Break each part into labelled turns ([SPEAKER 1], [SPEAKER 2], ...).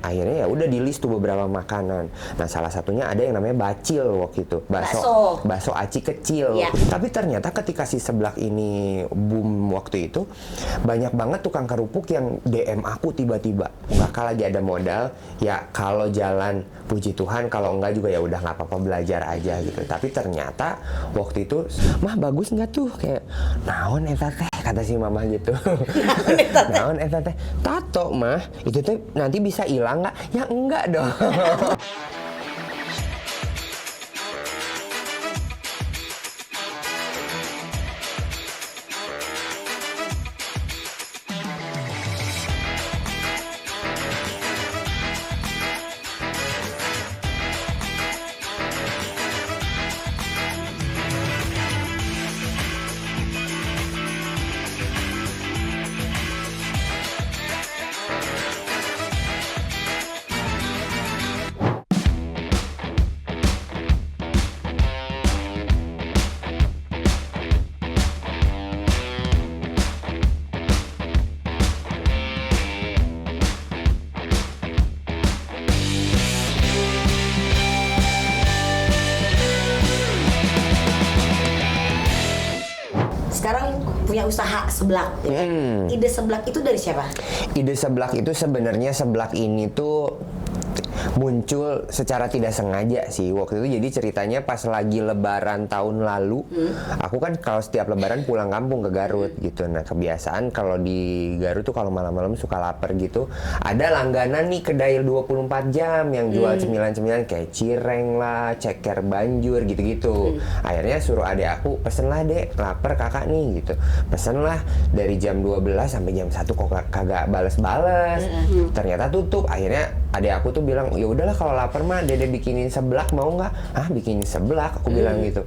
[SPEAKER 1] akhirnya ya udah di list tuh beberapa makanan. Nah salah satunya ada yang namanya bacil waktu itu, bakso aci kecil. Tapi ternyata ketika si seblak ini boom waktu itu, banyak banget tukang kerupuk yang DM aku tiba-tiba. Kakak lagi ada modal, ya kalau jalan puji Tuhan, kalau enggak juga ya udah nggak apa-apa, belajar aja gitu. Tapi ternyata waktu itu, mah bagus nggak tuh, kayak naon eta teh, kata si mama gitu. Naon eta teh, tato mah itu teh nanti bisa hilang nggak? Ya enggak dong.
[SPEAKER 2] Sekarang punya usaha seblak. Ide seblak itu dari siapa?
[SPEAKER 1] Ide seblak itu sebenarnya seblak ini tuh muncul secara tidak sengaja sih waktu itu. Jadi ceritanya pas lagi lebaran tahun lalu, aku kan kalau setiap lebaran pulang kampung ke Garut gitu. Nah kebiasaan kalau di Garut tuh kalau malam-malam suka lapar gitu, ada langganan nih kedai 24 jam yang jual cemilan-cemilan kayak cireng lah, ceker banjur gitu-gitu. Akhirnya suruh adek aku, pesen lah dek, lapar kakak nih gitu. Pesen lah dari jam 12 sampai jam 1 kok kagak bales-bales. Ternyata tutup. Akhirnya adek aku tuh bilang, ya udahlah kalau lapar mah dede bikinin seblak, mau nggak? Ah bikinin seblak, aku bilang gitu.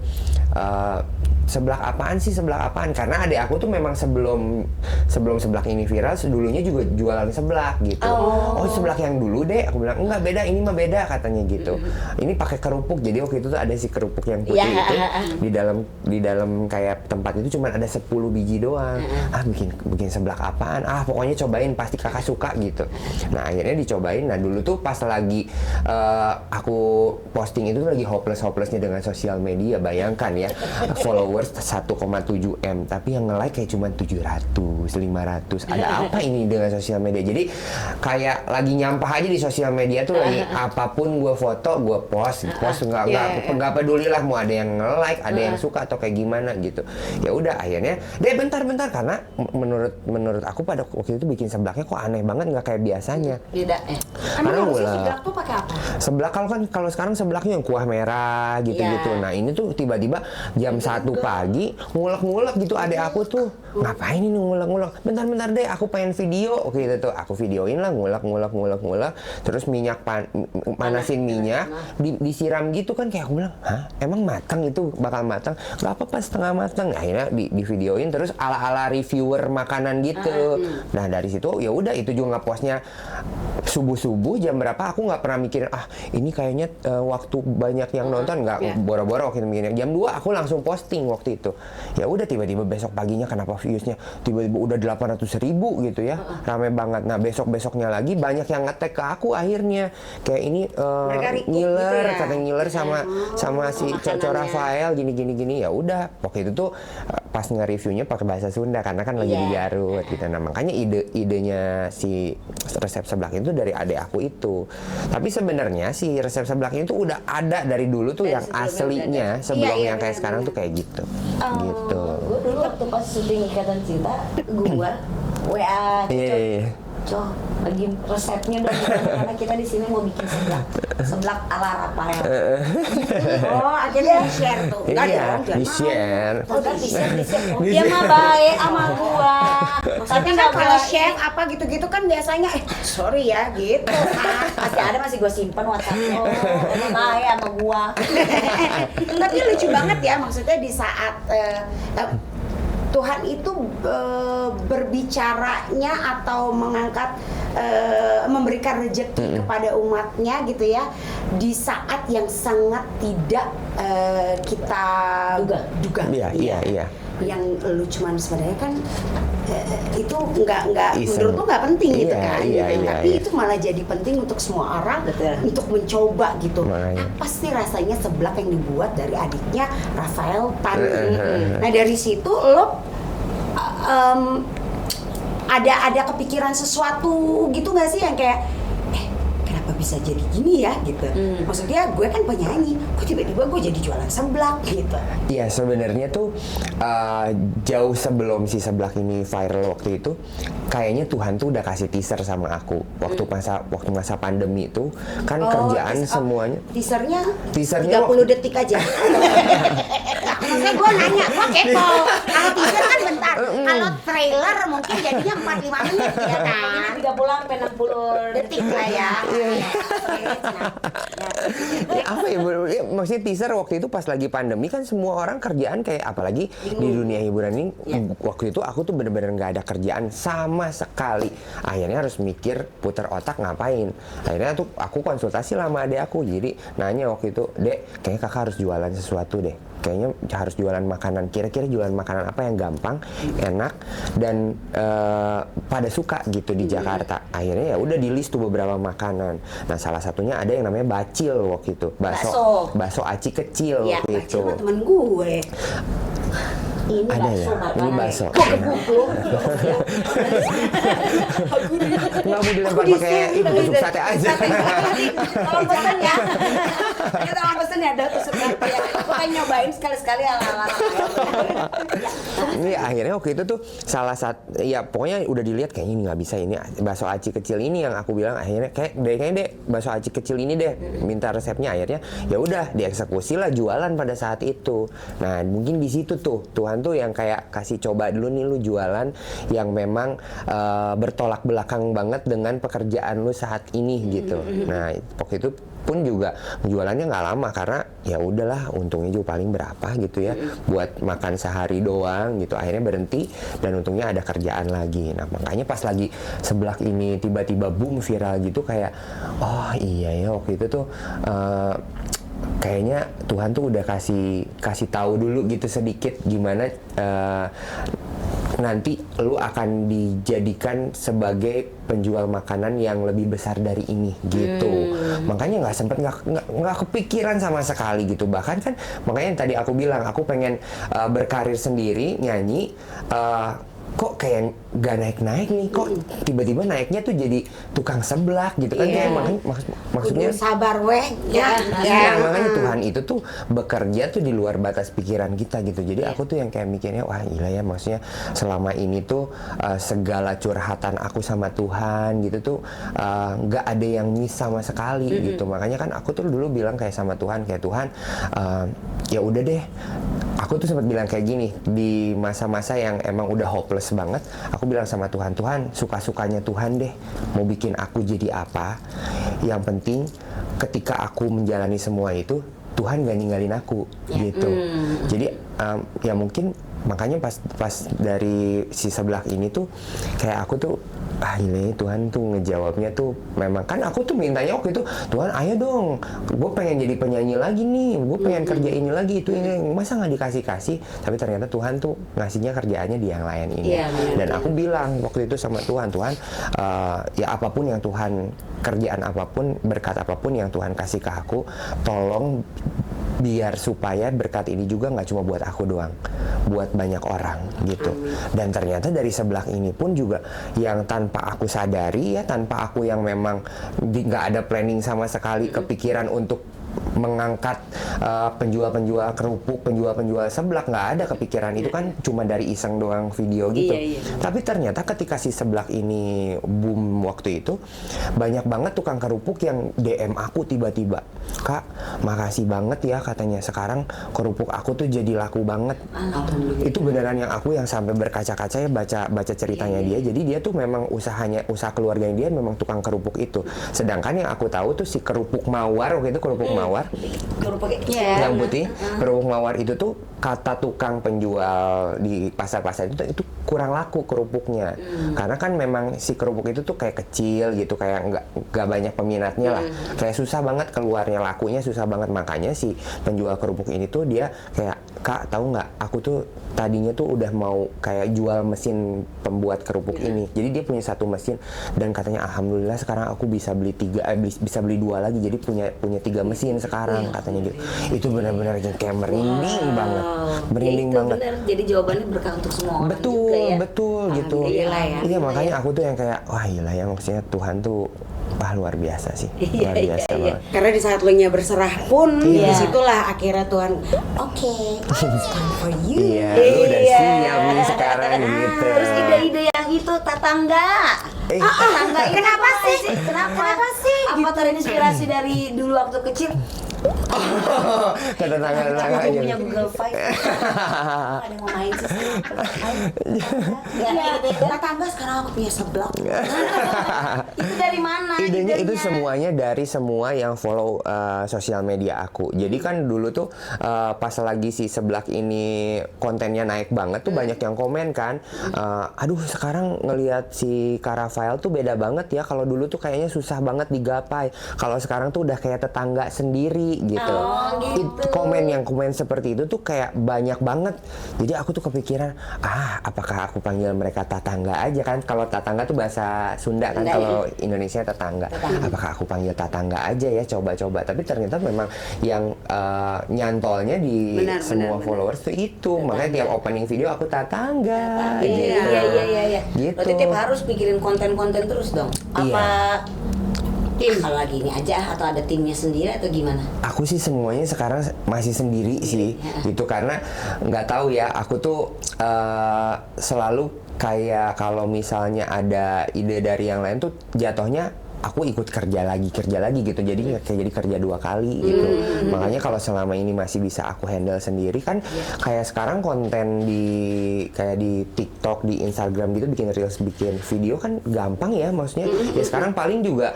[SPEAKER 1] Seblak apaan sih, seblak apaan? Karena adik aku tuh memang sebelum seblak ini viral, dulunya juga jualan seblak gitu. Oh seblak yang dulu deh, aku bilang enggak, beda, ini mah beda katanya gitu. Ini pakai kerupuk, jadi waktu itu tuh ada si kerupuk yang putih itu di dalam kayak tempat itu cuma ada 10 biji doang. Ah bikin seblak apaan? Ah pokoknya cobain, pasti kakak suka gitu. Nah akhirnya dicobain. Nah dulu tuh pas lagi aku posting itu lagi hopelessnya dengan sosial media, bayangkan ya, followers 1,7 M, tapi yang nge-like kayak cuma 700, 500. Ada apa ini dengan sosial media? Jadi kayak lagi nyampah aja di sosial media tuh, lagi apapun gue foto, gue post nggak peduli lah mau ada yang nge-like, ada yang suka atau kayak gimana gitu. Ya udah akhirnya, deh bentar karena menurut aku pada waktu itu bikin seblaknya kok aneh banget, nggak kayak biasanya.
[SPEAKER 2] Beda ya.
[SPEAKER 1] Karena
[SPEAKER 2] seblak tuh pakai apa?
[SPEAKER 1] Seblak kalau sekarang seblaknya yang kuah merah gitu-gitu. Nah ini tuh tiba-tiba jam 1 pagi ngulek-ngulek gitu adek aku tuh, ngapain ini ngulek-ngulek? Bentar deh, aku pengen video gitu tuh. Aku videoin lah, ngulek, terus panasin minyak, disiram gitu kan, kayak aku bilang, hah emang matang itu, bakal matang? Gak apa-apa setengah matang. Akhirnya di videoin terus ala-ala reviewer makanan gitu. Nah dari situ ya udah, itu juga ngepostnya subuh jam berapa, aku nggak pernah mikirin ini kayaknya waktu banyak yang nonton, nggak boro-boro waktu itu mikirnya. Jam 2 aku langsung posting waktu itu. Ya udah tiba-tiba besok paginya kenapa viewsnya tiba-tiba udah 800.000 gitu ya, rame banget. Nah besoknya lagi banyak yang nge-tag ke aku akhirnya, kayak ini ngiler gitu ya? Kata ngiler sama si Coco Rafael gini. Ya udah waktu itu tuh pas nge-reviewnya pakai bahasa Sunda karena kan lagi di Garut gitu. Nah makanya idenya si resep seblak itu dari adik aku itu. Tapi sebenarnya si resep seblaknya itu udah ada dari dulu tuh, yang aslinya sebelum yang kayak sekarang tuh kayak gitu. Gitu.
[SPEAKER 2] Gue dulu waktu pas syuting Ikatan Cinta, gue WA Cok, bagi resepnya dong, karena kita di sini mau bikin seblak ala Rafael. Oh, akhirnya di-share tuh. Enggak dong,
[SPEAKER 1] di-share.
[SPEAKER 2] Dia mah baik sama gua. Tapi kan kalau chef apa gitu-gitu kan biasanya sorry ya gitu. Masih gua simpen WhatsApp-nya. Dia baik sama gua. Tapi lucu banget ya, maksudnya di saat Tuhan itu berbicaranya atau mengangkat, memberikan rezeki kepada umatnya gitu ya, di saat yang sangat tidak kita duga.
[SPEAKER 1] Iya.
[SPEAKER 2] yang lu cuman sebenarnya kan itu nggak
[SPEAKER 1] Iseng.
[SPEAKER 2] menurut lu nggak penting gitu
[SPEAKER 1] Iya,
[SPEAKER 2] kan,
[SPEAKER 1] iya,
[SPEAKER 2] gitu.
[SPEAKER 1] iya,
[SPEAKER 2] Tapi
[SPEAKER 1] iya.
[SPEAKER 2] itu malah jadi penting untuk semua orang
[SPEAKER 3] Betul.
[SPEAKER 2] untuk mencoba gitu.
[SPEAKER 1] Makanya.
[SPEAKER 2] Apa sih rasanya seblak yang dibuat dari adiknya Rafael Tan?
[SPEAKER 1] Mm.
[SPEAKER 2] Nah dari situ lo ada kepikiran sesuatu gitu nggak sih yang kayak kenapa bisa jadi gini ya gitu? Maksudnya gue kan penyanyi, kok tiba-tiba gue jadi jualan seblak gitu.
[SPEAKER 1] Iya, sebenarnya tuh jauh sebelum si seblak ini viral waktu itu, kayaknya Tuhan tuh udah kasih teaser sama aku waktu masa pandemi itu kan kerjaan semuanya.
[SPEAKER 2] Teasernya 30 detik aja. Maksudnya gue nanya, gue kepo. Kalau teaser kan bentar, kalau trailer mungkin jadinya 45 menit ya kan?
[SPEAKER 3] 30 sampai 60
[SPEAKER 2] Detik lah ya.
[SPEAKER 1] Apa ya, maksudnya teaser waktu itu pas lagi pandemi kan semua orang kerjaan kayak apalagi di dunia hiburan ini waktu itu aku tuh bener-bener nggak ada kerjaan sama sekali. Akhirnya harus mikir puter otak ngapain. Akhirnya tuh aku konsultasi lah sama adek aku, jadi nanya waktu itu, Dek, kayaknya kakak harus jualan sesuatu deh. Kayaknya harus jualan makanan. Kira-kira jualan makanan apa yang gampang, enak, dan pada suka gitu di Jakarta. Akhirnya ya udah di list tuh beberapa makanan. Nah salah satunya ada yang namanya bacil waktu itu. Bakso aci kecil
[SPEAKER 2] Ya,
[SPEAKER 1] waktu itu.
[SPEAKER 2] cuma temen gue.
[SPEAKER 3] Ini
[SPEAKER 1] Ada
[SPEAKER 3] bakso
[SPEAKER 1] ya?
[SPEAKER 3] makanan.
[SPEAKER 1] Ini bakso.
[SPEAKER 2] Kok gebuk lu?
[SPEAKER 1] Nggak mau dilempar pakai itu tusuk sate aja.
[SPEAKER 2] Tolong pesen ya. Ya tolong pesen ya, ada tusuk sate ya. Aku pengen nyobain sekali-sekali ala-ala.
[SPEAKER 1] Ini akhirnya waktu itu tuh salah satu, ya pokoknya udah dilihat kayaknya ini nggak bisa, ini bakso aci kecil ini yang aku bilang akhirnya kayaknya deh bakso aci kecil ini deh, minta resepnya. Akhirnya ya udah dieksekusi lah, jualan pada saat itu. Nah mungkin di situ tuh Tuhan tuh yang kayak kasih coba dulu nih lu jualan yang memang bertolak belakang banget dengan pekerjaan lu saat ini gitu. Nah waktu itu pun juga jualannya nggak lama karena ya udahlah untungnya juga paling berapa gitu ya buat makan sehari doang gitu. Akhirnya berhenti dan untungnya ada kerjaan lagi. Nah makanya pas lagi seblak ini tiba-tiba boom viral gitu kayak oh iya ya waktu itu tuh kayaknya Tuhan tuh udah kasih tahu dulu gitu sedikit gimana nanti lu akan dijadikan sebagai penjual makanan yang lebih besar dari ini gitu. Makanya nggak kepikiran sama sekali gitu. Bahkan kan makanya yang tadi aku bilang aku pengen berkarir sendiri nyanyi. Kok kayak gak naik-naik nih, kok tiba-tiba naiknya tuh jadi tukang seblak gitu kan. Kayak maksudnya
[SPEAKER 2] sabar weh ya.
[SPEAKER 1] Makanya Tuhan itu tuh bekerja tuh di luar batas pikiran kita gitu. Jadi aku tuh yang kayak mikirnya wah gila ya, maksudnya selama ini tuh segala curhatan aku sama Tuhan gitu tuh nggak ada yang miss sama sekali gitu. Makanya kan aku tuh dulu bilang kayak sama Tuhan kayak Tuhan ya udah deh. Aku tuh sempat bilang kayak gini di masa-masa yang emang udah hopeless banget. Aku bilang sama Tuhan, Tuhan suka-sukanya Tuhan deh mau bikin aku jadi apa. Yang penting ketika aku menjalani semua itu Tuhan gak ninggalin aku gitu. Jadi ya mungkin makanya pas dari si seblak ini tuh kayak aku tuh ini Tuhan tuh ngejawabnya tuh memang kan aku tuh mintanya waktu itu Tuhan ayo dong gue pengen jadi penyanyi lagi nih, gue pengen kerja ini lagi itu ini, masa nggak dikasih tapi ternyata Tuhan tuh ngasihnya kerjaannya di yang lain ini. Dan aku bilang waktu itu sama Tuhan ya apapun yang Tuhan, kerjaan apapun, berkat apapun yang Tuhan kasih ke aku, tolong biar supaya berkat ini juga nggak cuma buat aku doang, buat banyak orang gitu. Dan ternyata dari seblak ini pun juga yang tanpa aku sadari ya, tanpa aku yang memang nggak ada planning sama sekali kepikiran untuk mengangkat penjual-penjual kerupuk, penjual-penjual seblak, nggak ada kepikiran itu kan cuma dari iseng doang video gitu. Tapi ternyata ketika si seblak ini boom waktu itu banyak banget tukang kerupuk yang DM aku tiba-tiba, Kak makasih banget ya katanya sekarang kerupuk aku tuh jadi laku banget. Itu beneran yang aku yang sampai berkaca-kaca ya baca ceritanya dia. Jadi dia tuh memang usaha keluarganya dia memang tukang kerupuk itu. Sedangkan yang aku tahu tuh si kerupuk mawar waktu itu kerupuk mawar.
[SPEAKER 2] Iya.
[SPEAKER 1] Yang putih, kerupuk mawar itu tuh kata tukang penjual di pasar-pasar itu kurang laku kerupuknya. Karena kan memang si kerupuk itu tuh kayak kecil gitu, kayak nggak banyak peminatnya lah. Kayak susah banget keluarnya, lakunya susah banget. Makanya si penjual kerupuk ini tuh dia kayak, "Kak, tahu nggak? Aku tuh tadinya tuh udah mau kayak jual mesin pembuat kerupuk ini." Jadi dia punya satu mesin dan katanya alhamdulillah sekarang aku bisa beli bisa beli 2 lagi. Jadi punya 3 mesin sekarang katanya gitu. Itu benar-benar kayak merinding banget. Merinding
[SPEAKER 3] itu
[SPEAKER 1] banget.
[SPEAKER 3] benar. Jadi jawabannya berkah untuk semua orang
[SPEAKER 1] Betul,
[SPEAKER 3] juga ya.
[SPEAKER 1] betul gitu.
[SPEAKER 2] Alhamdulillah ya.
[SPEAKER 1] Iya, makanya aku tuh yang kayak wah gila ya, maksudnya Tuhan tuh luar biasa sih. Luar biasa banget.
[SPEAKER 2] Karena di saat lo nya berserah pun,
[SPEAKER 1] Iya.
[SPEAKER 2] disitulah akhirnya Tuhan, oke, it's time for you.
[SPEAKER 1] Iya, lu udah siap nih sekarang gitu.
[SPEAKER 3] Terus ide-ide yang itu tetangga. Tetangga itu
[SPEAKER 2] Kenapa
[SPEAKER 3] apa
[SPEAKER 2] sih?
[SPEAKER 3] Kenapa sih? Apa terinspirasi dari dulu waktu kecil?
[SPEAKER 1] Ke tetangga-tetangga
[SPEAKER 3] Aku
[SPEAKER 1] aja.
[SPEAKER 3] punya Google Five. Ada yang mau main sih?
[SPEAKER 2] Tetangga sekarang aku punya seblak.
[SPEAKER 3] Itu dari mana?
[SPEAKER 1] Idenya itu semuanya dari semua yang follow sosial media aku. Jadi kan dulu tuh pas lagi si seblak ini kontennya naik banget tuh banyak yang komen kan. Aduh sekarang ngelihat si Kak Rafael tuh beda banget ya. Kalau dulu tuh kayaknya susah banget digapai. Kalau sekarang tuh udah kayak tetangga sendiri gitu.
[SPEAKER 3] Oh, gitu.
[SPEAKER 1] Komen seperti itu tuh kayak banyak banget. Jadi aku tuh kepikiran, apakah aku panggil mereka tetangga aja kan? Kalau tetangga tuh bahasa Sunda kan, kalau Indonesia tetangga. Apakah aku panggil tetangga aja ya, coba-coba. Tapi ternyata memang yang nyantolnya di semua followers tuh itu. Makanya tiap opening video aku tetangga. Gitu.
[SPEAKER 3] Iya.
[SPEAKER 1] Gitu.
[SPEAKER 3] Berarti tiap harus pikirin konten-konten terus dong. Apa tim kalau lagi ini aja atau ada timnya sendiri atau gimana?
[SPEAKER 1] Aku sih semuanya sekarang masih sendiri sih, gitu karena nggak tahu ya. Aku tuh selalu kayak kalau misalnya ada ide dari yang lain tuh jatuhnya aku ikut kerja lagi gitu. Jadi kayak jadi kerja 2 kali gitu. Makanya kalau selama ini masih bisa aku handle sendiri kan, kayak sekarang konten kayak di TikTok, di Instagram gitu, bikin reels, bikin video kan gampang ya, maksudnya. Ya sekarang paling juga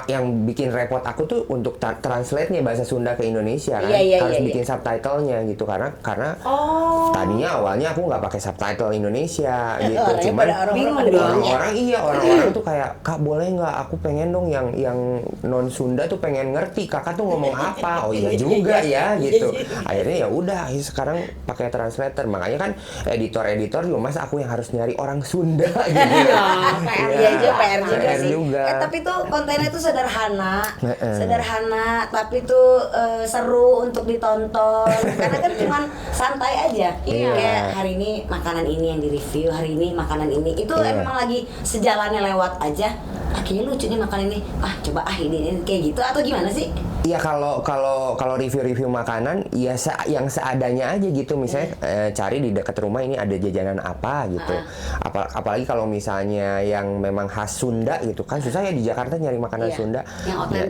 [SPEAKER 1] yang bikin repot aku tuh untuk translate-nya bahasa Sunda ke Indonesia kan. Harus bikin subtitle-nya gitu karena tadinya awalnya aku nggak pakai subtitle Indonesia gitu. Cuman orang-orang tuh kayak, "Kak, boleh nggak? Aku pengen dong yang non Sunda tuh pengen ngerti kakak tuh ngomong apa." Oh iya juga ya gitu. Akhirnya ya udah, sekarang pakai translator. Makanya kan editor juga, masa aku yang harus nyari orang Sunda gitu.
[SPEAKER 3] PR juga sih. Tapi tuh kontennya tuh sederhana, tapi tuh seru untuk ditonton. Karena kan cuman santai aja. Kayak hari ini makanan ini yang di-review, hari ini makanan ini. Itu emang lagi sejalannya lewat aja. Akhirnya lucu nih makan ini. Coba ini kayak gitu atau gimana sih?
[SPEAKER 1] Iya, kalau review makanan ya yang seadanya aja gitu. Misalnya cari di dekat rumah ini ada jajanan apa gitu. Apalagi kalau misalnya yang memang khas Sunda gitu kan, susah ya di Jakarta nyari makanan Sunda.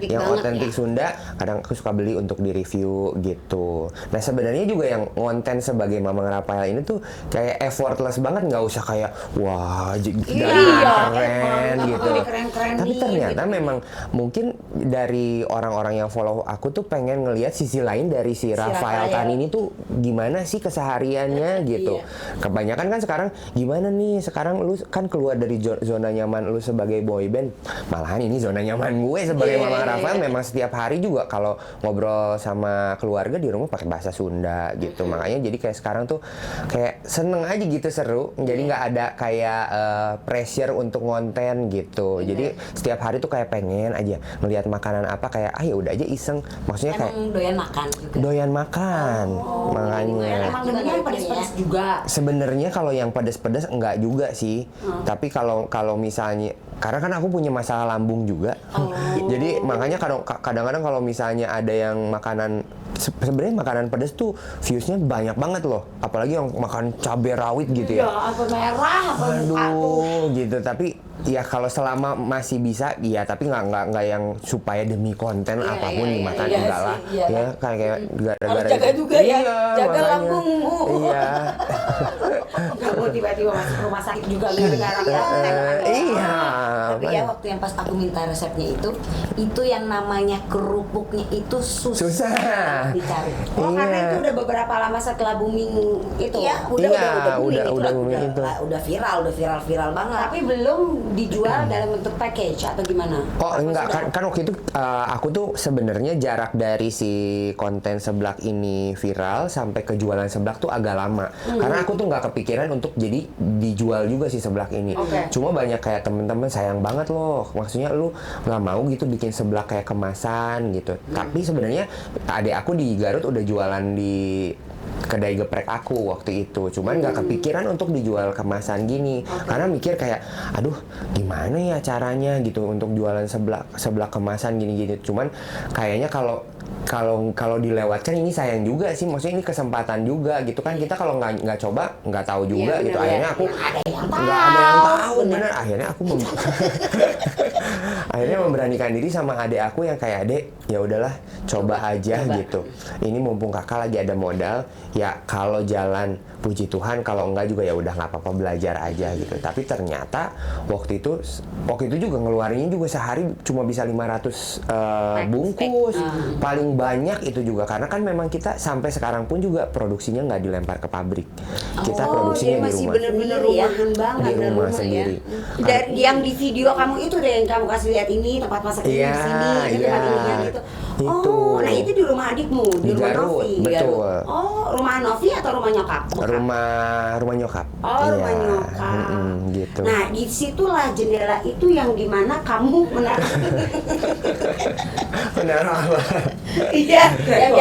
[SPEAKER 1] Yang otentik Sunda kadang aku suka beli untuk di review gitu. Nah sebenarnya juga yang konten sebagai Mamang Rafael ini tuh kayak effortless banget, nggak usah kayak wah keren gitu. Tapi ternyata memang mungkin dari orang-orang yang follow aku tuh pengen ngelihat sisi lain dari si Rafael Tan ini tuh gimana sih kesehariannya gitu. Kebanyakan kan sekarang gimana nih, sekarang lu kan keluar dari zona nyaman lu sebagai boyband. Malahan ini zona nyaman gue sebagai Mamang Rafael. Memang setiap hari juga kalau ngobrol sama keluarga di rumah pakai bahasa Sunda gitu. Makanya jadi kayak sekarang tuh kayak seneng aja gitu, seru. Jadi nggak ada kayak pressure untuk konten gitu. Jadi setiap hari tuh kayak pengen aja ngelihat makanan apa, kayak ya udah aja iseng. Maksudnya kayak
[SPEAKER 3] doyan makan juga.
[SPEAKER 1] Doyan makan. Makanya.
[SPEAKER 2] Emang demennya yang pedas-pedas juga.
[SPEAKER 1] Sebenarnya kalau yang pedas-pedas enggak juga sih. Tapi kalau misalnya, karena kan aku punya masalah lambung juga. Jadi makanya kadang-kadang kalau misalnya ada yang makanan, sebenarnya makanan pedas tuh viewsnya banyak banget loh. Apalagi yang makan cabai rawit gitu ya.
[SPEAKER 2] Apa merah, apa
[SPEAKER 1] Aduh, gitu. Tapi ya kalau selama masih bisa, ya tapi nggak yang supaya demi konten apapun dimakan, enggak lah. Ya kayak gara-gara
[SPEAKER 3] jaga juga ya, jaga
[SPEAKER 1] makanya.
[SPEAKER 3] lambungmu.
[SPEAKER 1] Iya.
[SPEAKER 2] Nggak mau tiba-tiba masuk rumah sakit juga gara-gara
[SPEAKER 1] Iya.
[SPEAKER 3] Tapi ya waktu yang pas aku minta resepnya itu yang namanya kerupuknya itu susah dicari.
[SPEAKER 2] Oh, karena
[SPEAKER 1] Iya.
[SPEAKER 2] itu udah beberapa lama setelah booming itu.
[SPEAKER 3] Iya,
[SPEAKER 1] Iya,
[SPEAKER 3] booming itu
[SPEAKER 1] udah
[SPEAKER 3] lah,
[SPEAKER 1] booming itu.
[SPEAKER 3] udah viral banget.
[SPEAKER 2] Tapi belum dijual dalam bentuk package atau gimana?
[SPEAKER 1] Oh enggak, kan waktu itu aku tuh sebenarnya jarak dari si konten seblak ini viral sampai ke jualan seblak tuh agak lama. Karena aku tuh nggak kepikiran untuk jadi dijual juga si seblak ini.
[SPEAKER 2] Oke.
[SPEAKER 1] Cuma banyak kayak temen-temen sayang banget loh. Maksudnya lu nggak mau gitu bikin seblak kayak kemasan gitu. Tapi sebenarnya adik aku di Garut udah jualan di kedai geprek aku waktu itu, cuman nggak kepikiran untuk dijual kemasan gini. Karena mikir kayak aduh gimana ya caranya gitu untuk jualan seblak kemasan gini-gini. Cuman kayaknya kalau dilewatkan ini sayang juga sih, maksudnya ini kesempatan juga gitu kan. Kita kalau nggak coba nggak tahu juga
[SPEAKER 2] Iya,
[SPEAKER 1] gitu.
[SPEAKER 2] bener,
[SPEAKER 1] Akhirnya aku nggak ada yang tahu bener. Akhirnya aku akhirnya memberanikan diri sama adik aku yang kayak, adek ya udahlah coba aja gitu. Ini mumpung kakak lagi ada modal, ya kalau jalan puji Tuhan, kalau enggak juga ya udah nggak apa-apa, belajar aja gitu. Tapi ternyata waktu itu juga ngeluarinnya juga sehari cuma bisa 500 bungkus. Paling banyak itu juga karena kan memang kita sampai sekarang pun juga produksinya nggak dilempar ke pabrik. Kita produksinya di
[SPEAKER 2] masih
[SPEAKER 1] rumah.
[SPEAKER 2] bener-bener
[SPEAKER 3] Sendiri ya?
[SPEAKER 2] rumahan banget.
[SPEAKER 1] Di rumah
[SPEAKER 2] ya.
[SPEAKER 1] sendiri.
[SPEAKER 2] Dari yang di video kamu itu deh yang kamu kasih lihat ini tempat masak ini
[SPEAKER 1] Iya,
[SPEAKER 2] di sini, itu
[SPEAKER 1] iya.
[SPEAKER 2] tempat ininya gitu.
[SPEAKER 1] Itu.
[SPEAKER 2] Oh, nah itu di rumah adikmu, di rumah
[SPEAKER 1] Garut,
[SPEAKER 2] Novi.
[SPEAKER 1] betul.
[SPEAKER 2] Oh, rumah Novi atau rumah nyokap? Bukan.
[SPEAKER 1] Rumah nyokap.
[SPEAKER 2] Oh, rumah
[SPEAKER 1] Iya,
[SPEAKER 2] nyokap.
[SPEAKER 1] gitu.
[SPEAKER 2] Nah, disitulah jendela itu yang dimana kamu menaruh.
[SPEAKER 1] Benar apa?
[SPEAKER 3] Iya, yang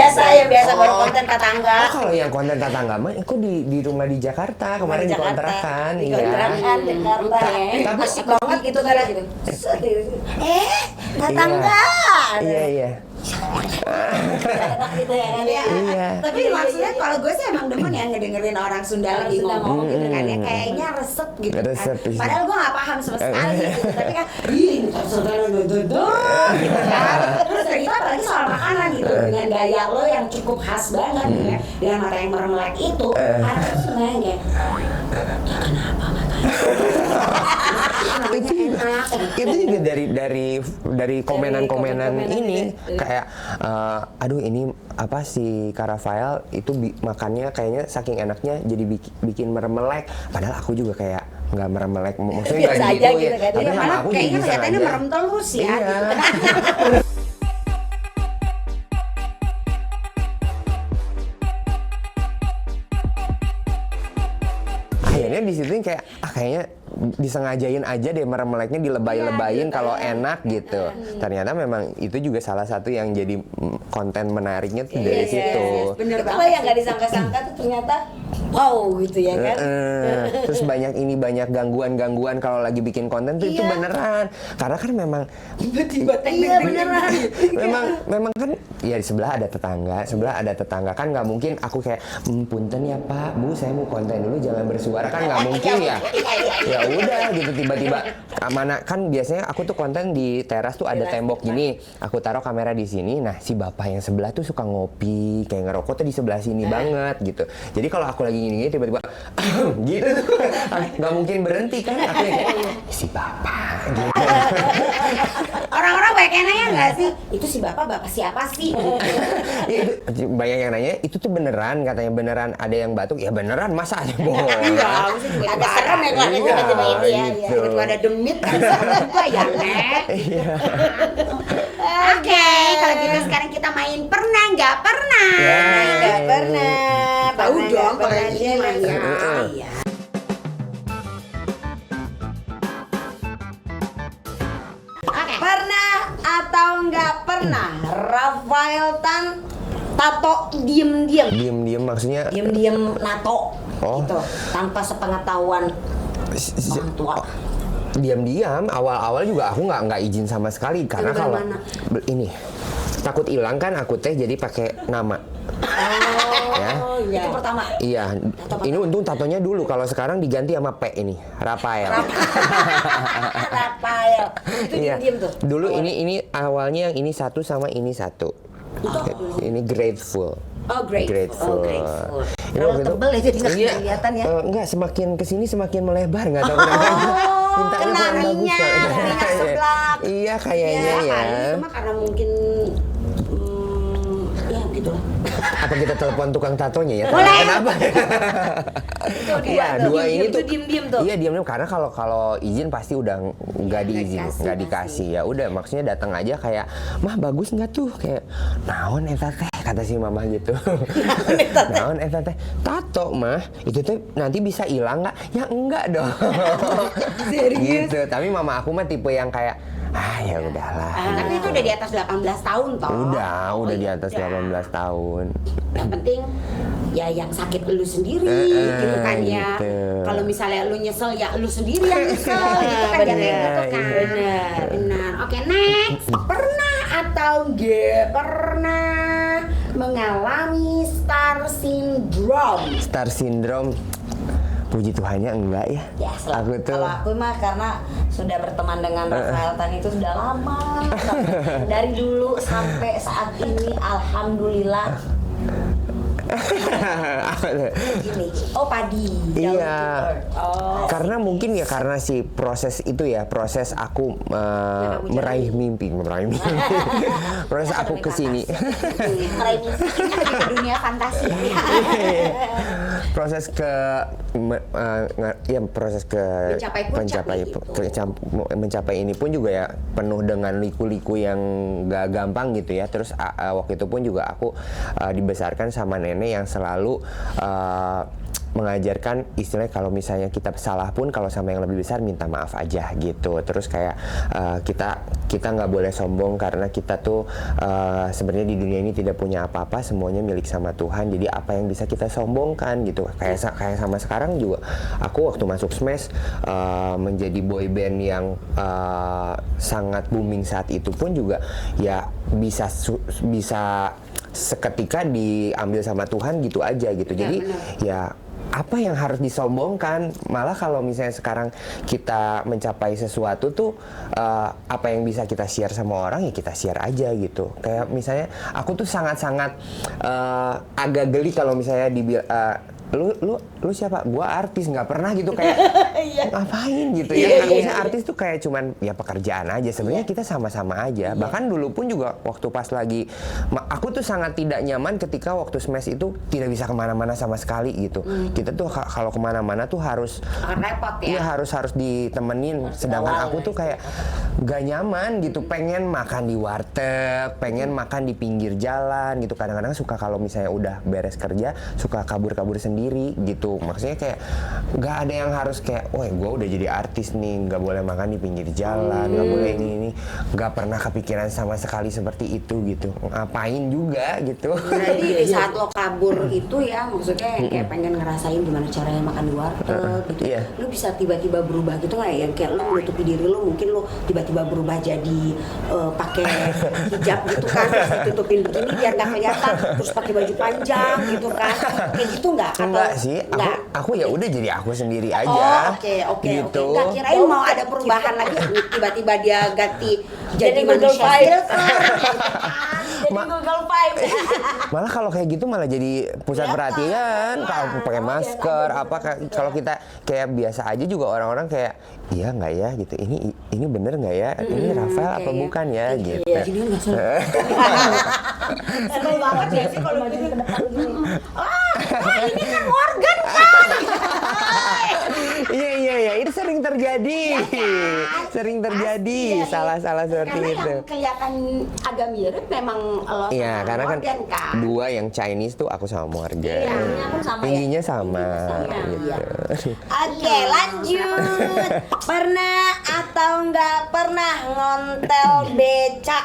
[SPEAKER 3] biasa baru konten tetangga.
[SPEAKER 1] Oh, kalau yang konten tetangga mah aku di rumah di Jakarta kemarin di kontrakan,
[SPEAKER 3] di
[SPEAKER 1] iya.
[SPEAKER 3] kontrakan Jakarta.
[SPEAKER 1] Tapi-
[SPEAKER 3] Asik banget gitu kan gitu. Tetangga.
[SPEAKER 1] Iya.
[SPEAKER 3] Enak gitu ya kan ya.
[SPEAKER 1] Iya.
[SPEAKER 2] Tapi maksudnya kalau gue sih emang demen ya ngedengerin orang Sunda
[SPEAKER 3] Orang
[SPEAKER 2] lagi
[SPEAKER 3] Sunda
[SPEAKER 2] ngomong gitu kan ya,
[SPEAKER 1] Mm.
[SPEAKER 2] kayaknya resep gitu
[SPEAKER 1] Resep,
[SPEAKER 2] kan.
[SPEAKER 1] iya.
[SPEAKER 2] Padahal gue gak paham sama sekali gitu, tapi kan ih saudara gitu kan. Terus cerita apalagi soal makanan gitu dengan gaya lo yang cukup khas banget gitu ya, dengan mata yang meremelek itu. Karena tuh sebenarnya kayak kenapa
[SPEAKER 1] itu juga dari komenan-komenan ini kayak aduh ini apa si Kak Rafael itu makannya kayaknya saking enaknya jadi bikin meremelek, padahal aku juga kayak nggak meremelek, maksudnya nggak
[SPEAKER 3] Biasa
[SPEAKER 1] gitu
[SPEAKER 3] aja
[SPEAKER 1] ya,
[SPEAKER 3] gitu kan.
[SPEAKER 1] tapi
[SPEAKER 2] Iya,
[SPEAKER 1] sama
[SPEAKER 2] malah
[SPEAKER 1] aku
[SPEAKER 2] kayaknya
[SPEAKER 1] bisa
[SPEAKER 2] kelihatannya
[SPEAKER 1] aja.
[SPEAKER 2] merem terus ya.
[SPEAKER 1] Iya. Akhirnya di situ kayak kayaknya disengajain aja deh meremeleknya, dilebay-lebayin kalau enak gitu. Ternyata memang itu juga salah satu yang jadi konten menariknya tuh dari situ.
[SPEAKER 2] Bener
[SPEAKER 3] Itulah
[SPEAKER 2] banget.
[SPEAKER 3] yang nggak disangka-sangka tuh ternyata wow gitu ya kan.
[SPEAKER 1] Terus banyak gangguan kalau lagi bikin konten tuh itu
[SPEAKER 3] Iya.
[SPEAKER 1] beneran. Karena kan memang
[SPEAKER 2] Tiba-tiba
[SPEAKER 3] Iya beneran.
[SPEAKER 1] memang kan ya di sebelah ada tetangga kan nggak mungkin aku kayak punten ya Pak Bu saya mau konten dulu jangan bersuara kan nggak mungkin ya. Ya udah gitu tiba-tiba mana kan biasanya aku tuh konten di teras tuh ada tembok gini, aku taruh kamera di sini. Nah si bapak yang sebelah tuh suka ngopi kayak ngerokok tuh di sebelah sini banget gitu. Jadi kalau aku lagi gini tiba-tiba gitu tuh nggak mungkin berhenti kan, aku yang kayak si bapak gitu.
[SPEAKER 2] Orang-orang banyak yang nanya nggak sih, itu si bapak siapa sih?
[SPEAKER 1] Ya, itu banyak yang nanya itu tuh beneran, katanya beneran ada yang batuk, ya beneran masa ada bohong.
[SPEAKER 2] Iya, mesti tiba-tiba
[SPEAKER 3] Agak serem ya kalau
[SPEAKER 1] Iya,
[SPEAKER 3] tiba-tiba itu ya.
[SPEAKER 1] gitu.
[SPEAKER 2] tiba-tiba ada demit kan serem juga ya, Nek.
[SPEAKER 1] Iya.
[SPEAKER 2] Oke, kalau gitu sekarang kita main pernah nggak pernah.
[SPEAKER 1] Ya.
[SPEAKER 3] Nggak pernah.
[SPEAKER 2] Tahu
[SPEAKER 3] Pernah
[SPEAKER 2] dong
[SPEAKER 3] nggak
[SPEAKER 2] kalau
[SPEAKER 3] pernah
[SPEAKER 2] ini
[SPEAKER 3] dia
[SPEAKER 2] mah ya.
[SPEAKER 1] Heeh.
[SPEAKER 2] Iya. Oke.
[SPEAKER 3] Pernah atau nggak pernah Rafael Tan tato diem-diem
[SPEAKER 1] Diem-diem maksudnya
[SPEAKER 3] diem-diem nato
[SPEAKER 1] Oh.
[SPEAKER 3] gitu tanpa sepengetahuan orang tua.
[SPEAKER 1] diam-diam awal-awal juga aku nggak izin sama sekali karena
[SPEAKER 2] Dari
[SPEAKER 1] kalau
[SPEAKER 2] mana?
[SPEAKER 1] ini takut hilang kan aku teh jadi pakai nama. Ya.
[SPEAKER 3] Oh iya. Itu pertama.
[SPEAKER 1] Iya, ini untung tatonya dulu. Kalau sekarang diganti sama P ini, Rafael.
[SPEAKER 3] Rafael. Itu
[SPEAKER 1] Iya.
[SPEAKER 3] diem-diem tuh.
[SPEAKER 1] Dulu ini awalnya yang ini satu sama ini satu. Ini grateful.
[SPEAKER 2] Oh, grateful.
[SPEAKER 1] Grateful.
[SPEAKER 3] Oh, grateful. Terlalu tebel ya, jadi nggak
[SPEAKER 1] iya,
[SPEAKER 3] kelihatan ya.
[SPEAKER 1] Enggak, semakin kesini semakin melebar, nggak tahu kenapa. Mintanya
[SPEAKER 3] kena
[SPEAKER 1] kurang bagus
[SPEAKER 3] minyak,
[SPEAKER 1] Kak.
[SPEAKER 3] minyak seblak.
[SPEAKER 1] Iya kayaknya ya.
[SPEAKER 2] Itu mah karena mungkin ya begitulah.
[SPEAKER 1] Apa kita telepon tukang tatonya ya?
[SPEAKER 2] Boleh.
[SPEAKER 1] Kenapa? Iya, dua ini tuh
[SPEAKER 3] diem tuh.
[SPEAKER 1] Iya diam-diam karena kalau izin pasti udah nggak diizin, nggak dikasih ya. Udah maksudnya datang aja kayak, mah bagus nggak tuh kayak naon eta teh kata si mama gitu. Naon eta teh tato mah itu tuh nanti bisa hilang nggak? Ya enggak dong.
[SPEAKER 3] Serius?
[SPEAKER 1] Gitu. Tapi mama aku mah tipe yang kayak ya udahlah.
[SPEAKER 2] Tapi itu udah di atas 18 tahun toh.
[SPEAKER 1] Udah di atas 18 tahun.
[SPEAKER 2] Yang penting ya yang sakit lu sendiri gitu kan ya.
[SPEAKER 1] Gitu.
[SPEAKER 2] Kalau misalnya lu nyesel ya lu sendiri yang nyesel gitu kan jangan gitu kan. Benar. Oke, next. Pernah atau enggak pernah mengalami star syndrome?
[SPEAKER 1] Star syndrome. Puji Tuhannya enggak ya.
[SPEAKER 3] Ya,
[SPEAKER 1] Aku tuh
[SPEAKER 3] kalau aku mah karena sudah berteman dengan Rafael Tan itu sudah lama. Dari dulu sampai saat ini alhamdulillah. Gini. Oh, padi.
[SPEAKER 1] Iya.
[SPEAKER 3] Down to earth.
[SPEAKER 2] Oh.
[SPEAKER 1] Karena mungkin ya karena si proses itu ya, proses aku meraih mimpi. Proses aku kesini.
[SPEAKER 3] Meraih mimpi.
[SPEAKER 2] Ke dunia fantasi.
[SPEAKER 1] Proses ke proses ke mencapai ini pun juga ya penuh dengan liku-liku yang gak gampang gitu ya. Terus waktu itu pun juga aku dibesarkan sama nenek yang selalu mengajarkan istilahnya kalau misalnya kita salah pun kalau sama yang lebih besar minta maaf aja gitu. Terus kayak kita nggak boleh sombong karena kita tuh sebenarnya di dunia ini tidak punya apa-apa, semuanya milik sama Tuhan. Jadi apa yang bisa kita sombongkan gitu. Kayak sama sekarang juga aku waktu masuk Smash menjadi boy band yang sangat booming saat itu pun juga ya bisa seketika diambil sama Tuhan gitu aja gitu. Jadi ya apa yang harus disombongkan? Malah kalau misalnya sekarang kita mencapai sesuatu tuh apa yang bisa kita share sama orang ya kita share aja gitu. Kayak misalnya aku tuh sangat-sangat agak geli kalau misalnya lu siapa? Gua artis, nggak pernah gitu kayak ngapain gitu ya. Harusnya artis tuh kayak cuman ya pekerjaan aja. Sebenarnya kita sama-sama aja. Bahkan dulu pun juga waktu pas lagi aku tuh sangat tidak nyaman ketika waktu Smash itu tidak bisa kemana-mana sama sekali gitu. Kita tuh kalau kemana-mana tuh harus
[SPEAKER 2] repot ya.
[SPEAKER 1] Iya harus ditemenin. Sedangkan aku tuh kayak gak nyaman gitu. Pengen makan di warteg, pengen makan di pinggir jalan gitu. Kadang-kadang suka kalau misalnya udah beres kerja suka kabur-kabur sendiri gitu. Maksudnya kayak nggak ada yang harus kayak, wah gue udah jadi artis nih, nggak boleh makan di pinggir jalan, nggak boleh ini. Nggak pernah kepikiran sama sekali seperti itu gitu. Ngapain juga gitu.
[SPEAKER 2] Jadi di saat lo kabur itu ya, maksudnya yang kayak pengen ngerasain gimana caranya makan di warteg gitu. Lo bisa tiba-tiba berubah gitu nggak ya? Yang kayak lo menutupi diri lo, mungkin lo tiba-tiba berubah jadi pakai hijab gitu kan, terus ditutupin begini biar nggak kelihatan, terus pakai baju panjang gitu kan, kayak gitu nggak?
[SPEAKER 1] Enggak sih, aku ya udah jadi aku sendiri aja.
[SPEAKER 2] Oh, oke.
[SPEAKER 1] Gitu.
[SPEAKER 2] Nggak kirain mau ada perubahan lagi, tiba-tiba dia ganti jadi manusia filter.
[SPEAKER 3] Jadi Google Five.
[SPEAKER 1] Malah kalau kayak gitu malah jadi pusat perhatian. Kalau pakai masker, kalau kita kayak biasa aja juga orang-orang kayak iya nggak ya gitu. Ini bener nggak ya? Ini Rafael apa bukan ya gitu.
[SPEAKER 2] Jadi nggak salah. Sebel banget ya sih kalau maju ke depan gini. Ini kan Morgan kan.
[SPEAKER 1] Iya, itu sering terjadi. Sering terjadi salah-salah seperti
[SPEAKER 2] Karena
[SPEAKER 1] itu.
[SPEAKER 2] yang kelihatan agak mirip memang lo
[SPEAKER 1] Iya,
[SPEAKER 2] sama
[SPEAKER 1] karena kan
[SPEAKER 2] Morgan kan.
[SPEAKER 1] dua yang Chinese tuh aku sama Morgan.
[SPEAKER 3] Tingginya pun sama ya?
[SPEAKER 1] Tingginya sama gitu.
[SPEAKER 3] Oke, lanjut. Pernah atau nggak pernah ngontel becak?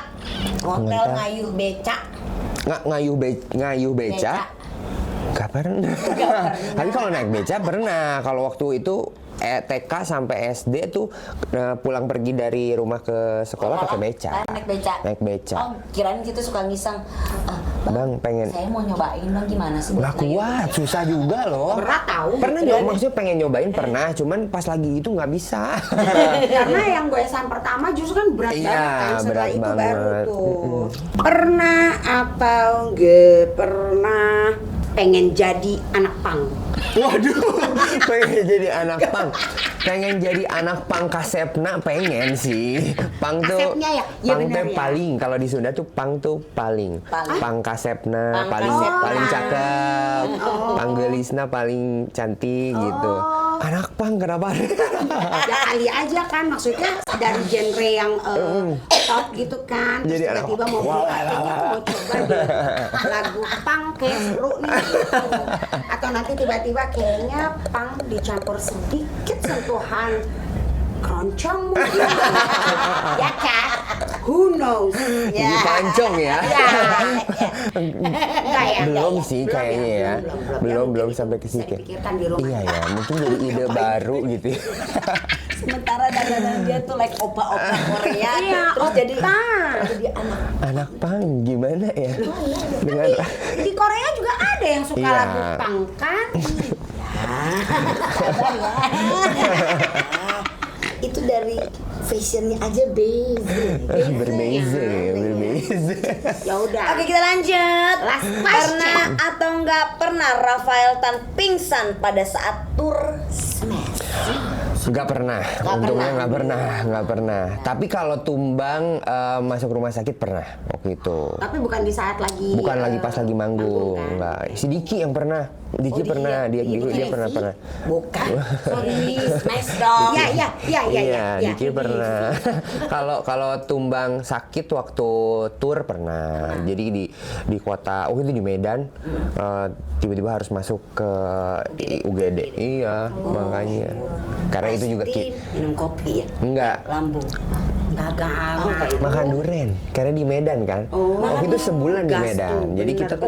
[SPEAKER 3] Ngontel ngayuh becak?
[SPEAKER 1] Ngayuh beca? Gak pernah. Tapi kalau naik beca pernah. Kalau waktu itu TK sampai SD tuh pulang pergi dari rumah ke sekolah pakai beca.
[SPEAKER 3] Naik beca.
[SPEAKER 1] Naik beca.
[SPEAKER 3] Oh, kirain gitu suka ngisang.
[SPEAKER 1] Bang pengen.
[SPEAKER 3] Saya mau nyobain dong gimana sih?
[SPEAKER 1] Nggak kuat, susah juga loh.
[SPEAKER 2] Berat tahu.
[SPEAKER 1] Pernah maksudnya pengen nyobain pernah, cuman pas lagi itu nggak bisa.
[SPEAKER 2] Karena yang goesan pertama justru kan berat
[SPEAKER 1] Iya,
[SPEAKER 2] banget kan. Setelah
[SPEAKER 1] berat
[SPEAKER 2] itu
[SPEAKER 1] banget.
[SPEAKER 2] baru tuh. Pernah atau nggak pernah pengen jadi anak pang?
[SPEAKER 1] Waduh, pengen jadi anak pang. Pengen jadi anak pang kasepna pengen sih. Pang tuh,
[SPEAKER 2] Kasepnya ya? Ya
[SPEAKER 1] pang
[SPEAKER 2] benar
[SPEAKER 1] tuh
[SPEAKER 2] ya.
[SPEAKER 1] paling. Kalau di Sunda tuh pang tuh paling. Pang kasepna
[SPEAKER 3] Pang
[SPEAKER 1] paling
[SPEAKER 3] kasepna.
[SPEAKER 1] paling cakep. Pang gelisna paling cantik gitu. Anak pang kenapa?
[SPEAKER 2] Ya kali aja kan, maksudnya dari genre yang top gitu kan. Terus
[SPEAKER 1] Jadi anak-
[SPEAKER 2] tiba-tiba mau mau coba deh lagu pang kayak seru nih gitu. Atau nanti tiba-tiba kayaknya pang dicampur sedikit sentuhan keroncong mungkin. Ya kan? Who knows?
[SPEAKER 1] Jadi pancong ya.
[SPEAKER 2] Enggak ya?
[SPEAKER 1] Belum
[SPEAKER 2] Enggak
[SPEAKER 1] sih
[SPEAKER 2] Belum
[SPEAKER 1] kayaknya ya.
[SPEAKER 2] Belum
[SPEAKER 1] Belum
[SPEAKER 2] mungkin
[SPEAKER 1] sampai ke
[SPEAKER 2] bisa
[SPEAKER 1] situ.
[SPEAKER 2] dipikirkan di rumah.
[SPEAKER 1] Iya ya, mungkin jadi ide baru gitu. Ya.
[SPEAKER 3] Sementara dandanan dia tuh like opa-opa Korea,
[SPEAKER 2] Iya,
[SPEAKER 3] terus jadi
[SPEAKER 2] opa.
[SPEAKER 3] jadi anak.
[SPEAKER 1] Anak pang gimana ya? Dengan
[SPEAKER 2] Di Korea juga ada yang suka
[SPEAKER 1] Iya.
[SPEAKER 2] lagu pang kan?
[SPEAKER 3] Itu dari fashionnya aja beza.
[SPEAKER 1] berbeza, berbeza.
[SPEAKER 2] Ya udah.
[SPEAKER 3] Oke, kita lanjut.
[SPEAKER 2] Last
[SPEAKER 3] Pernah
[SPEAKER 2] question.
[SPEAKER 3] atau nggak pernah Rafael Tan pingsan pada saat tur Smash?
[SPEAKER 1] Nggak pernah, untungnya nggak pernah. Tapi kalau tumbang masuk rumah sakit pernah waktu itu.
[SPEAKER 2] Tapi bukan di saat lagi.
[SPEAKER 1] Bukan lagi pas lagi manggung,
[SPEAKER 2] kan?
[SPEAKER 1] nggak. Si Diki yang pernah, Diki pernah, dia pernah.
[SPEAKER 3] Bukan. Sorry, Smash dong.
[SPEAKER 2] Iya.
[SPEAKER 1] Iya, Diki pernah. Kalau tumbang sakit waktu tour pernah. Jadi di kota, itu di Medan, tiba-tiba harus masuk ke UGD. Iya, makanya. Karena itu juga
[SPEAKER 3] minum kopi ya.
[SPEAKER 1] enggak
[SPEAKER 3] Lambung.
[SPEAKER 2] Gagal.
[SPEAKER 1] makan duren karena di Medan kan. Waktu itu sebulan di
[SPEAKER 2] gas
[SPEAKER 1] Medan.
[SPEAKER 2] tuh,
[SPEAKER 1] Jadi
[SPEAKER 2] bener,
[SPEAKER 1] kita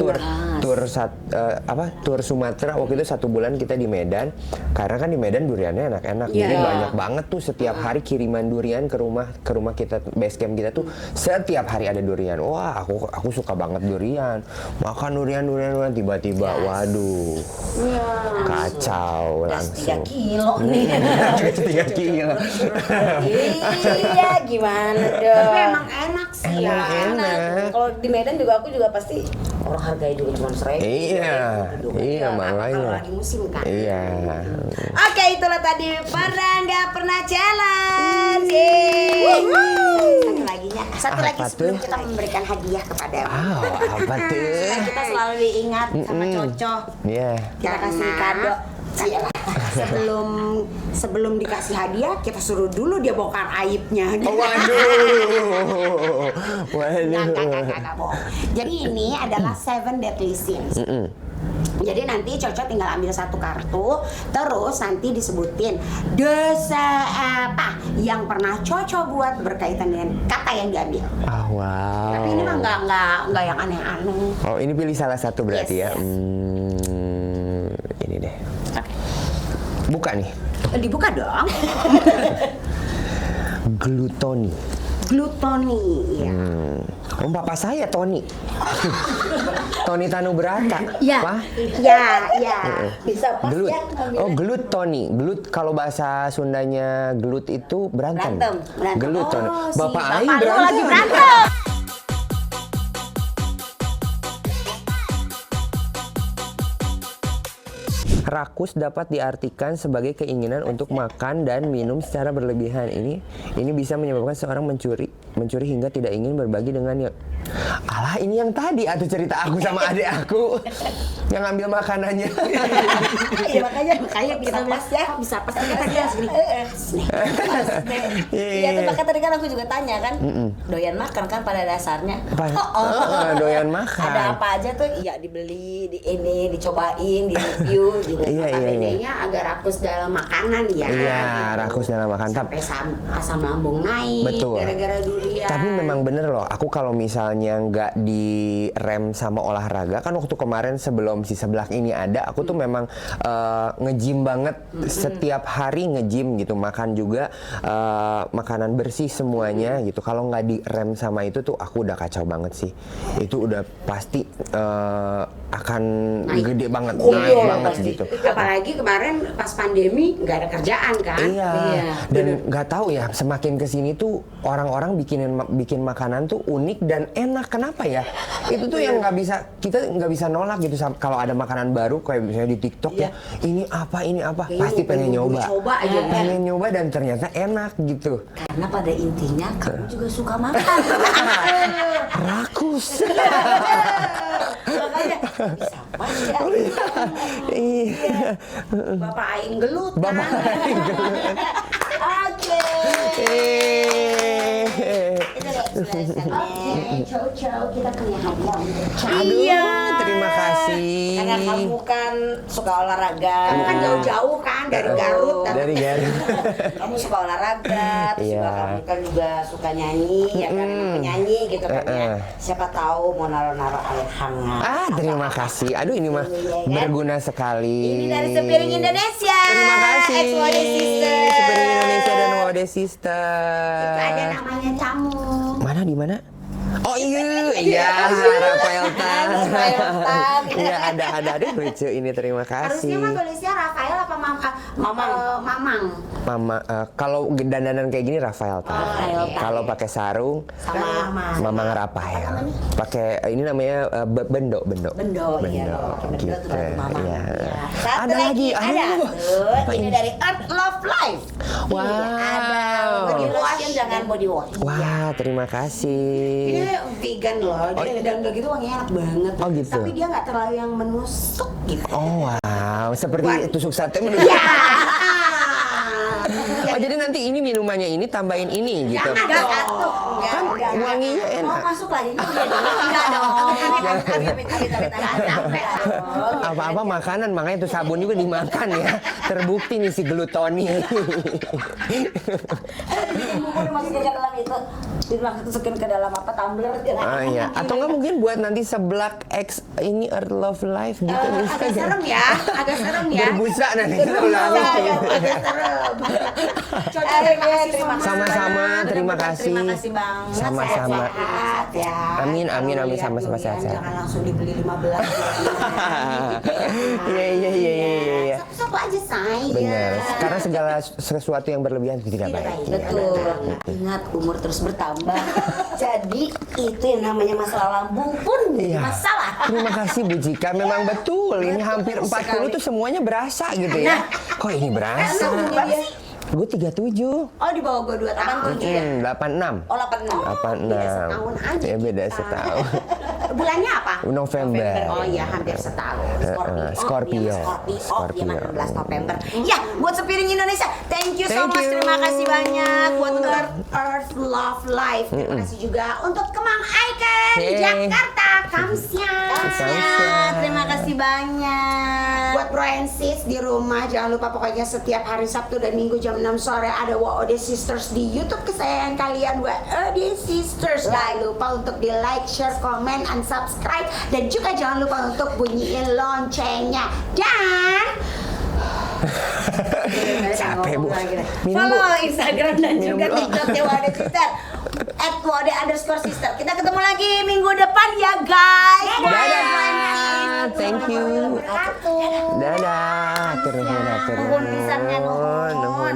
[SPEAKER 1] tur Sumatera waktu itu 1 bulan kita di Medan. Karena kan di Medan duriannya enak-enak. Jadi
[SPEAKER 2] Iya.
[SPEAKER 1] banyak banget tuh setiap hari kiriman durian ke rumah kita, base camp kita tuh setiap hari ada durian. Wah, aku suka banget durian. Makan durian tiba-tiba waduh. Kacau
[SPEAKER 3] Udah 3
[SPEAKER 1] langsung.
[SPEAKER 3] kilo nih.
[SPEAKER 1] 3 kilo.
[SPEAKER 3] Iya, gimana dong?
[SPEAKER 2] Tapi emang enak sih ya.
[SPEAKER 1] Enak.
[SPEAKER 3] Kalau di Medan juga aku juga pasti orang harganya juga cuma 1.000.
[SPEAKER 1] Iya, iya
[SPEAKER 2] Kalau
[SPEAKER 1] makanya.
[SPEAKER 2] lagi musim kan.
[SPEAKER 1] Iya.
[SPEAKER 3] Oke, itulah tadi pernah nggak pernah challenge.
[SPEAKER 2] Satu lagi ya. Satu
[SPEAKER 1] Apa
[SPEAKER 2] lagi sebelum
[SPEAKER 1] tuh?
[SPEAKER 2] kita memberikan hadiah kepada
[SPEAKER 1] Apa tuh?
[SPEAKER 2] kita selalu diingat sama Coco.
[SPEAKER 1] Iya.
[SPEAKER 3] Kita kasih kado.
[SPEAKER 2] Sebelum dikasih hadiah, kita suruh dulu dia bongkar aibnya.
[SPEAKER 1] Waduh.
[SPEAKER 2] Enggak bohong. Jadi ini adalah 7 deadly sins. Jadi nanti Coco tinggal ambil 1 kartu, terus nanti disebutin dosa apa yang pernah Coco buat berkaitan dengan kata yang diambil.
[SPEAKER 1] Ah, wow.
[SPEAKER 2] Tapi ini mah enggak yang aneh-aneh.
[SPEAKER 1] Oh, ini pilih salah satu berarti
[SPEAKER 2] Yes,
[SPEAKER 1] ya. Ini deh.
[SPEAKER 2] Oke.
[SPEAKER 1] Buka nih.
[SPEAKER 2] Dibuka dong.
[SPEAKER 1] Glutoni.
[SPEAKER 2] Glutoni. Ya.
[SPEAKER 1] Oh, bapak saya Tony. Tony Tanubrata.
[SPEAKER 2] Ya.
[SPEAKER 1] Apa?
[SPEAKER 2] Ya.
[SPEAKER 3] Bisa pas
[SPEAKER 1] Gelut.
[SPEAKER 3] ya.
[SPEAKER 1] Oh, gelut Tony. Gelut kalau bahasa Sundanya gelut itu berantem.
[SPEAKER 3] Berantem.
[SPEAKER 1] Gelut Tony.
[SPEAKER 2] Oh, si
[SPEAKER 1] Bapak
[SPEAKER 2] bapak
[SPEAKER 1] aing
[SPEAKER 2] lu
[SPEAKER 1] berantem.
[SPEAKER 2] lagi berantem.
[SPEAKER 1] Rakus dapat diartikan sebagai keinginan untuk makan dan minum secara berlebihan. Ini bisa menyebabkan seorang mencuri hingga tidak ingin berbagi dengan yang alah, ini yang tadi atau cerita aku sama adik aku yang ngambil makanannya.
[SPEAKER 3] Iya, makanya
[SPEAKER 2] Kita
[SPEAKER 3] pas ya.
[SPEAKER 2] bisa pas kita tadi harus gini.
[SPEAKER 3] Iya, tuh makanya tadi kan aku juga tanya kan, doyan makan kan pada dasarnya.
[SPEAKER 1] Doyan makan.
[SPEAKER 3] Ada apa aja tuh, iya dibeli, dicobain, di review gitu.
[SPEAKER 1] Iya.
[SPEAKER 2] Bedanya agak rakus dalam makanan ya.
[SPEAKER 1] Iya, rakus dalam makan.
[SPEAKER 2] Sampai asam lambung naik
[SPEAKER 1] Betul.
[SPEAKER 2] gara-gara durian.
[SPEAKER 1] Tapi memang bener loh, aku kalau misalnya nggak direm sama olahraga, kan waktu kemarin sebelum si seblak ini ada, aku tuh memang nge-gym banget, setiap hari nge-gym gitu, makan juga makanan bersih semuanya gitu. Kalau nggak direm sama itu tuh aku udah kacau banget sih. Itu udah pasti akan gede banget, naik banget gitu.
[SPEAKER 2] Apalagi kemarin pas pandemi nggak ada kerjaan kan.
[SPEAKER 1] Iya. Dan nggak tahu ya, semakin kesini tuh orang-orang bikin bikin makanan tuh unik dan enak. Kenapa ya? Itu tuh yang kita nggak bisa nolak gitu. Kalau ada makanan baru kayak misalnya di TikTok ya, ini apa, pasti pengen nyoba. Pengen nyoba dan ternyata enak gitu.
[SPEAKER 3] Karena pada intinya kamu juga suka makan.
[SPEAKER 1] Rakus.
[SPEAKER 3] Makanya bisa apa ya?
[SPEAKER 1] Iya.
[SPEAKER 2] Bapak Aing gelut kan.
[SPEAKER 1] Bapak Aing gelut.
[SPEAKER 3] Oke. Itu deh tulisannya.
[SPEAKER 2] Ciao, kita punya hadiah untuk
[SPEAKER 1] Aduh, terima kasih.
[SPEAKER 3] Karena kamu kan suka olahraga.
[SPEAKER 2] Kamu kan jauh-jauh kan dari Garut.
[SPEAKER 1] Dari Garut.
[SPEAKER 3] Kamu suka olahraga, terus
[SPEAKER 1] Iya.
[SPEAKER 3] juga kamu kan juga suka nyanyi, ya kan penyanyi gitu kan ya. Siapa tahu mau naruh-naruh air hangat.
[SPEAKER 1] Terima kasih. Aduh, ini mah berguna sekali.
[SPEAKER 3] Ini dari Sepiring Indonesia.
[SPEAKER 1] Terima kasih.
[SPEAKER 3] Ex-Wode Sister.
[SPEAKER 1] Sepiring Indonesia dan Wode Sister.
[SPEAKER 2] ada namanya Camu.
[SPEAKER 1] Mana di mana? Oh iya, Rafael Tan. Iya ada lucu ini, terima
[SPEAKER 2] Harusnya mah
[SPEAKER 1] kasih.
[SPEAKER 2] tulisnya Rafael apa Mamang?
[SPEAKER 1] Mama, kalau dandanan kayak gini Rafael Tan.
[SPEAKER 3] Rafael Tan.
[SPEAKER 1] Kalau pakai sarung
[SPEAKER 3] Sama
[SPEAKER 1] Mamang Rafael. Pakai ini namanya bendo.
[SPEAKER 3] Bendo, iya. Bendo
[SPEAKER 1] Gitu.
[SPEAKER 3] tuh berarti mama.
[SPEAKER 1] Iya.
[SPEAKER 3] Ya. Satu
[SPEAKER 1] Ada lagi,
[SPEAKER 3] ada.
[SPEAKER 1] aduh.
[SPEAKER 3] Tuh,
[SPEAKER 1] Apa
[SPEAKER 3] ini
[SPEAKER 1] ini?
[SPEAKER 3] dari Art Love Life.
[SPEAKER 1] Wow.
[SPEAKER 3] Ada body lotion dengan body wash.
[SPEAKER 1] Wah, terima kasih.
[SPEAKER 2] Ini vegan loh, dan udah gitu wanginya enak banget.
[SPEAKER 1] Oh, gitu.
[SPEAKER 2] Tapi dia nggak terlalu yang menusuk gitu.
[SPEAKER 1] Oh wow, seperti tusuk sate menurut. Oh jadi nanti ini minumannya ini tambahin ini gitu.
[SPEAKER 2] Jangan
[SPEAKER 3] Enggak,
[SPEAKER 2] dong.
[SPEAKER 3] Atuh. Enggak,
[SPEAKER 1] Kan
[SPEAKER 3] enggak.
[SPEAKER 1] wanginya
[SPEAKER 3] Mau
[SPEAKER 1] enak.
[SPEAKER 3] masuk lagi ini dia dong. Enggak dong. Sampai dong.
[SPEAKER 1] Apa-apa makanan, makanya itu sabun juga dimakan ya. Terbukti nih si glutoni.
[SPEAKER 3] Bikin bubur dimasukin ke dalam itu. Dimasukin ke dalam apa tumbler.
[SPEAKER 1] Iya. Atau nggak mungkin buat nanti seblak X ini Earth Love Life gitu bisa
[SPEAKER 2] Agak serem ya, agak serem ya.
[SPEAKER 1] Berbusa nanti seblaknya.
[SPEAKER 2] Agak serem.
[SPEAKER 1] Sama-sama, terima kasih.
[SPEAKER 3] Terima kasih Bang.
[SPEAKER 1] Sama-sama.
[SPEAKER 3] Sehat ya.
[SPEAKER 1] Amin, amin,
[SPEAKER 2] Kalau
[SPEAKER 1] amin,
[SPEAKER 2] lihat
[SPEAKER 1] sama-sama
[SPEAKER 2] durian,
[SPEAKER 1] sehat-sehat.
[SPEAKER 2] Jangan langsung dibeli 15.
[SPEAKER 1] Iya.
[SPEAKER 2] Satu-satu aja say.
[SPEAKER 1] Benar. Karena segala sesuatu yang berlebihan itu tidak baik.
[SPEAKER 3] Betul. Ingat umur terus bertambah. Jadi itu yang namanya masalah lambung pun
[SPEAKER 1] Iya.
[SPEAKER 3] masalah.
[SPEAKER 1] Terima kasih Bu Jika, memang betul. Ini hampir 40 tuh semuanya berasa gitu ya. Kok ini berasa? Gue 37.
[SPEAKER 2] Oh di bawah gue 2 tahun.
[SPEAKER 1] 86.
[SPEAKER 3] Oh 86.
[SPEAKER 1] 86.
[SPEAKER 2] beda setahun aja
[SPEAKER 1] Ya beda
[SPEAKER 2] kita.
[SPEAKER 1] setahun.
[SPEAKER 2] Bulannya apa?
[SPEAKER 1] November.
[SPEAKER 2] Oh iya hampir setahun.
[SPEAKER 1] Scorpio.
[SPEAKER 3] Dia mah 16 November. Ya, buat Sepiring Indonesia, thank you so
[SPEAKER 1] Thank
[SPEAKER 3] much.
[SPEAKER 1] you.
[SPEAKER 3] Terima kasih banyak buat
[SPEAKER 2] Earth Love Life. Terima kasih juga untuk Kemang Icon
[SPEAKER 1] Yeay.
[SPEAKER 2] Jakarta. Kamsia.
[SPEAKER 3] Terima kasih banyak.
[SPEAKER 2] Buat bro and sis di rumah, jangan lupa pokoknya setiap hari Sabtu dan Minggu jam 6 sore ada WOD Sisters di YouTube kesayangan kalian, WOD Sisters. Jangan lupa untuk di like, share, comment, and subscribe, dan juga jangan lupa untuk bunyiin loncengnya. Dan
[SPEAKER 1] Capek Bu. Minum Bu.
[SPEAKER 3] Follow Instagram dan
[SPEAKER 1] Minum
[SPEAKER 3] juga
[SPEAKER 1] dulu.
[SPEAKER 3] TikToknya Wode Sister @wode_sister. Kita ketemu lagi minggu depan ya guys.
[SPEAKER 1] Dadah. Thank you.
[SPEAKER 2] Ratu.
[SPEAKER 1] Dadah. Turun.
[SPEAKER 3] Nuhun pisan ya, nuhun.
[SPEAKER 1] Nuhun.